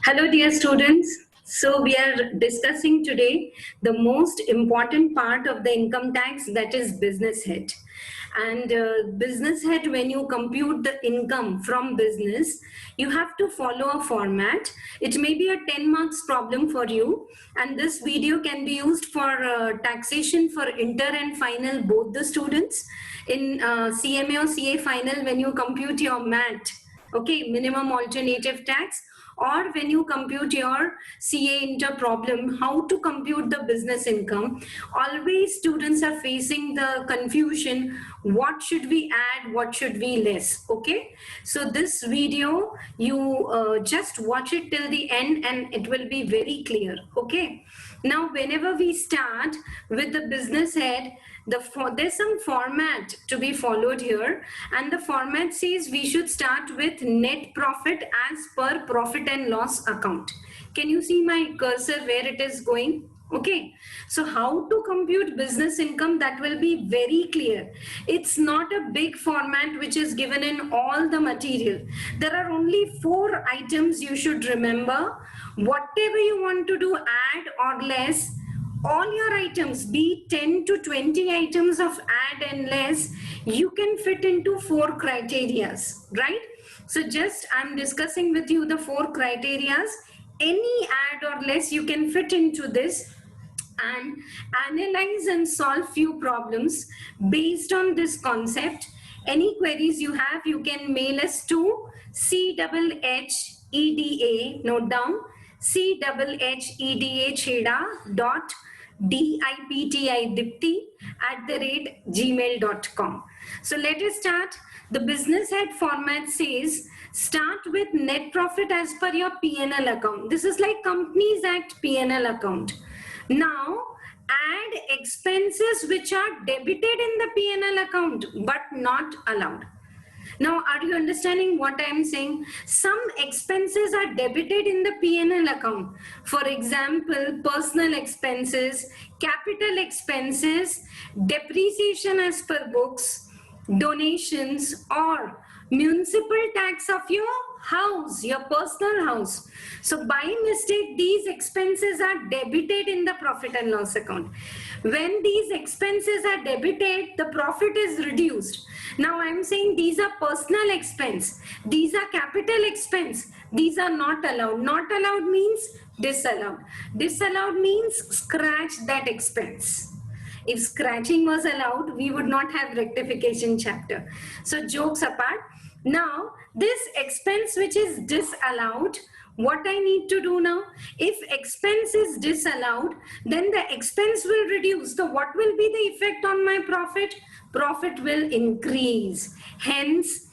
Hello, dear students. So, we are discussing today the most important part of the income tax, that is business head. And business head, when you compute the income from business, you have to follow a format. It may be a 10 marks problem for you, and this video can be used for taxation for inter and final, both the students. In CMA or CA final, when you compute your MAT, okay, minimum alternative tax, or when you compute your CA inter problem, how to compute the business income. Always students are facing the confusion, what should we add, what should we less, okay? So this video, you just watch it till the end and it will be very clear, okay? Now, whenever we start with the business head, there's some format to be followed here, and the format says we should start with net profit as per profit and loss account. Can you see my cursor where it is going? Okay, so how to compute business income, that will be very clear. It's not a big format which is given in all the material. There are only 4 items you should remember. Whatever you want to do, add or less, all your items, be 10 to 20 items of add and less, you can fit into 4 criterias, right? So just I'm discussing with you the 4 criterias. Any add or less you can fit into this and analyze and solve few problems based on this concept. Any queries you have, you can mail us to CHHEDA, note down, CHHEDA Chheda dot dipti@gmail.com. So let us start. The business head format says start with net profit as per your P&L account. This is like Companies Act P&L account. Now add expenses which are debited in the P&L account but not allowed. Now, are you understanding what I am saying? Some expenses are debited in the P&L account. For example, personal expenses, capital expenses, depreciation as per books, donations, or municipal tax of your house, your personal house. So by mistake, these expenses are debited in the profit and loss account. When these expenses are debited, the profit is reduced. Now I'm saying these are personal expense, these are capital expense, these are not allowed. Not allowed means disallowed. Disallowed means scratch that expense. If scratching was allowed, we would not have rectification chapter. So jokes apart, now this expense which is disallowed, what I need to do now? If expense is disallowed, then the expense will reduce. So what will be the effect on my profit? Profit will increase. Hence,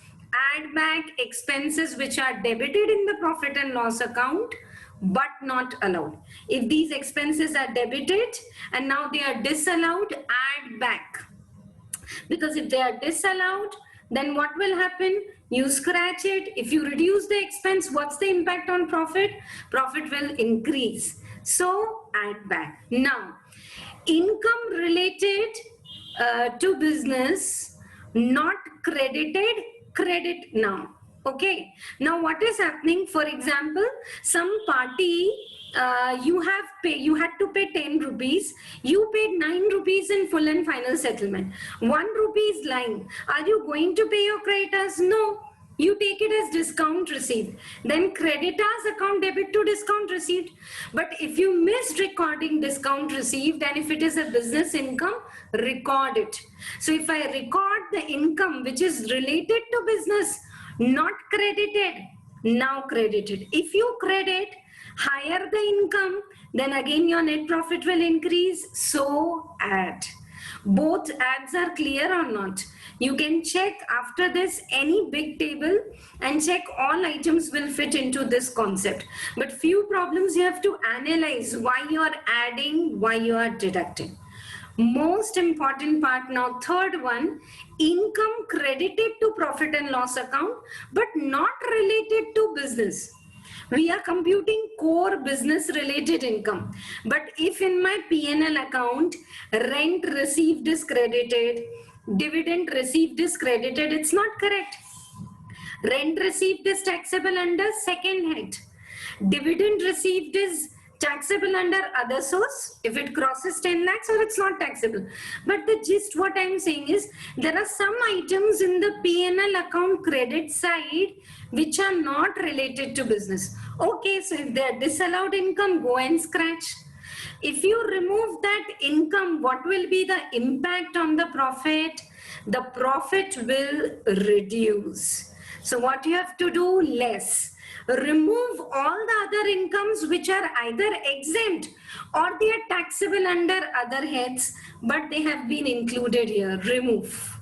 add back expenses which are debited in the profit and loss account but not allowed. If these expenses are debited and now they are disallowed, add back. Because if they are disallowed, then what will happen? You scratch it. If you reduce the expense, what's the impact on profit? Profit will increase. So add back. Now, income related to business, not credited, credit now. Okay. Now what is happening? For example, some party, you had to pay 10 rupees. You paid 9 rupees in full and final settlement. 1 rupee is lying. Are you going to pay your creditors? No. You take it as discount received. Then creditors account debit to discount received. But if you missed recording discount received, and if it is a business income, record it. So if I record the income which is related to business, not credited, now credited. If you credit higher the income, then again your net profit will increase. So add. Both adds are clear or not? You can check after this any big table and check all items will fit into this concept. But few problems you have to analyze why you are adding, why you are deducting. Most important part now, third one, income credited to profit and loss account but not related to business. We are computing core business related income. But if in my P&L account, rent received is credited, dividend received is credited, it's not correct. Rent received is taxable under second head. Dividend received is taxable under other source if it crosses 10 lakhs, or it's not taxable. But the gist what I'm saying is there are some items in the P&L account credit side which are not related to business. Okay, so if they're disallowed income, go and scratch. If you remove that income, what will be the impact on the profit? The profit will reduce. So what you have to do, less. Remove all the other incomes which are either exempt or they are taxable under other heads, but they have been included here. Remove.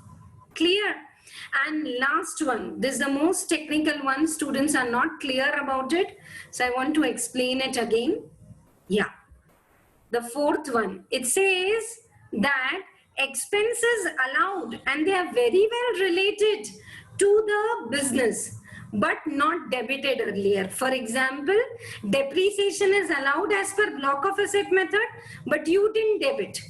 Clear? And last one, this is the most technical one. Students are not clear about it. So I want to explain it again. Yeah. The fourth one, it says that expenses allowed, and they are very well related to the business, but not debited earlier. For example, depreciation is allowed as per block of asset method, but you didn't debit.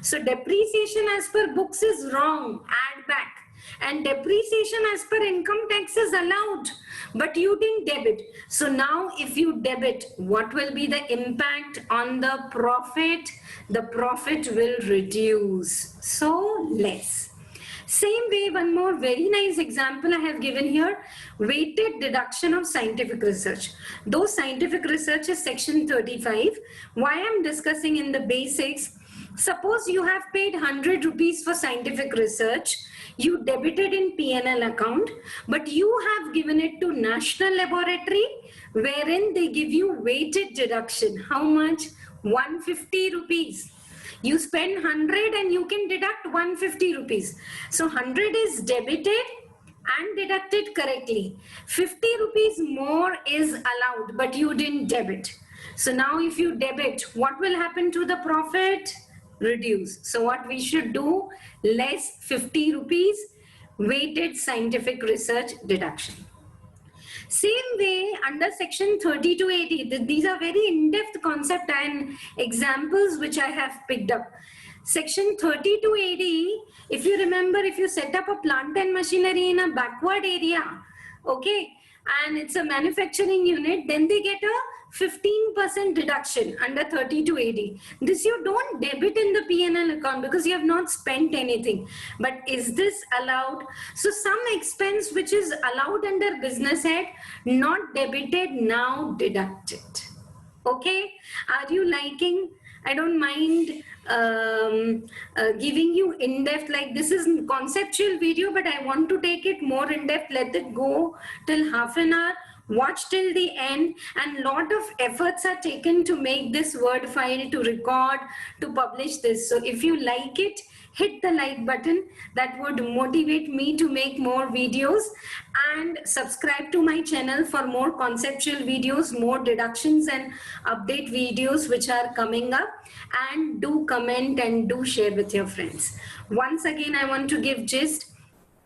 So depreciation as per books is wrong, add back. And depreciation as per income tax is allowed, but you didn't debit. So now if you debit, what will be the impact on the profit? The profit will reduce, so less. Same way, one more very nice example I have given here, weighted deduction of scientific research. Though scientific research is section 35, why I'm discussing in the basics, suppose you have paid 100 rupees for scientific research, you debited in P&L account, but you have given it to National Laboratory, wherein they give you weighted deduction. How much? 150 rupees. You spend 100 and you can deduct 150 rupees. So 100 is debited and deducted correctly. 50 rupees more is allowed, but you didn't debit. So now if you debit, what will happen to the profit? Reduce. So what we should do, less 50 rupees weighted scientific research deduction. Same way under section 30 to 80, these are very in-depth concept and examples which I have picked up. Section 30 to 80, if you remember, if you set up a plant and machinery in a backward area, okay, and it's a manufacturing unit, then they get a 15% deduction under 30 to 80. This you don't debit in the P&L account because you have not spent anything. But is this allowed? So some expense which is allowed under business head, not debited, now deducted. Okay, are you liking? I don't mind giving you in-depth, like this is conceptual video, but I want to take it more in-depth. Let it go till half an hour. Watch till the end, and lot of efforts are taken to make this Word file, to record, to publish this. So if you like it, hit the like button. That would motivate me to make more videos, and subscribe to my channel for more conceptual videos, more deductions and update videos which are coming up, and do comment and do share with your friends. Once again, I want to give gist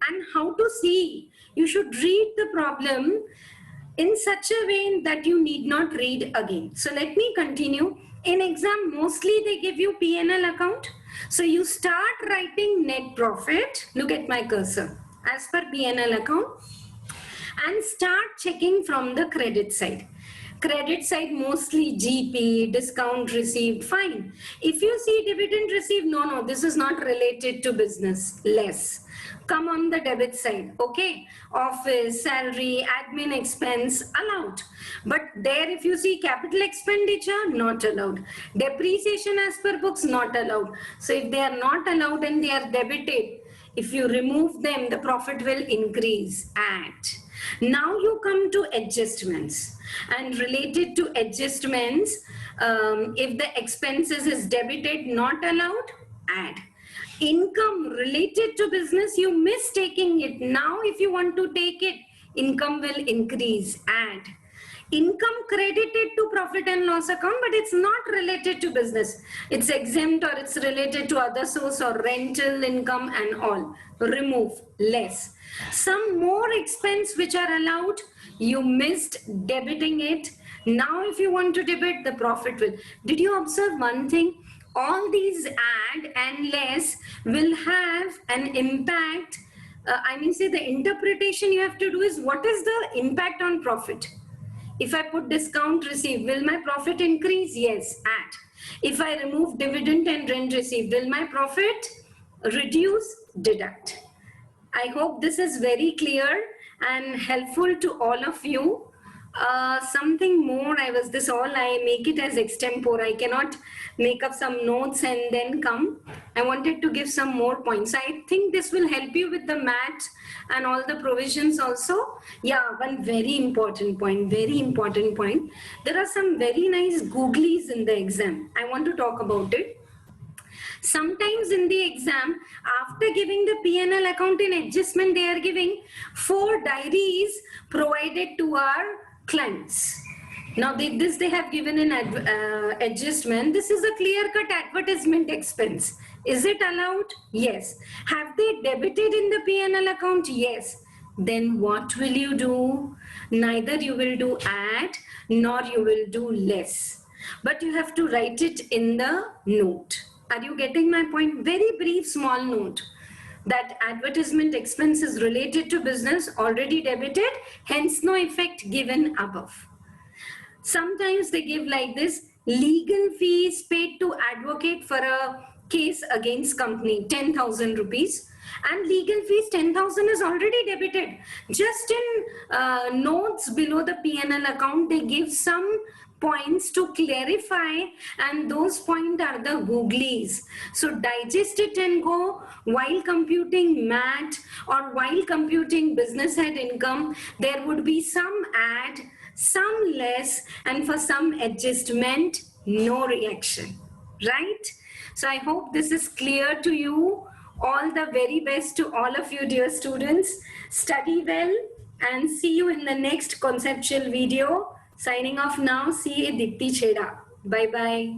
and how to see. You should read the problem in such a way that you need not read again. So let me continue. In exam, mostly they give you P&L account. So you start writing net profit. Look at my cursor. As per P&L account. And start checking from the credit side. Credit side mostly GP, discount received, fine. If you see dividend received, no, this is not related to business, less. Come on the debit side, okay? Office, salary, admin expense, allowed. But there if you see capital expenditure, not allowed. Depreciation as per books, not allowed. So if they are not allowed and they are debited, if you remove them, the profit will increase. Add. Now you come to adjustments, and related to adjustments, if the expenses is debited, not allowed, add. Income related to business, you miss taking it. Now if you want to take it, income will increase, add. Income credited to profit and loss account, but it's not related to business. It's exempt or it's related to other source or rental income and all. Remove, less. Some more expense which are allowed, you missed debiting it. Now if you want to debit, the profit will. Did you observe one thing? All these add and less will have an impact. I mean, say the interpretation you have to do is what is the impact on profit? If I put discount received, will my profit increase? Yes, add. If I remove dividend and rent received, will my profit reduce? Deduct. I hope this is very clear and helpful to all of you. Something more, this all I make it as extempore. I cannot make up some notes and then come. I wanted to give some more points. I think this will help you with the math and all the provisions also. Yeah, one very important point. There are some very nice googlies in the exam. I want to talk about it. Sometimes in the exam, after giving the P&L account in adjustment, they are giving 4 diaries provided to our clients. Now this they have given in adjustment. This is a clear-cut advertisement expense. Is it allowed? Yes. Have they debited in the P&L account? Yes. Then what will you do? Neither you will do add nor you will do less. But you have to write it in the note. Are you getting my point? Very brief small note that advertisement expense is related to business, already debited, hence no effect given above. Sometimes they give like this: legal fees paid to advocate for a case against company, 10,000 rupees. And legal fees 10,000 is already debited. Just in notes below the P&L account, they give some points to clarify, and those points are the googlies. So digest it and go. While computing MAT or while computing business head income, there would be some add, some less, and for some adjustment, no reaction, right? So I hope this is clear to you. All the very best to all of you, dear students. Study well and see you in the next conceptual video. Signing off now, CA Dipti Chheda. Bye-bye.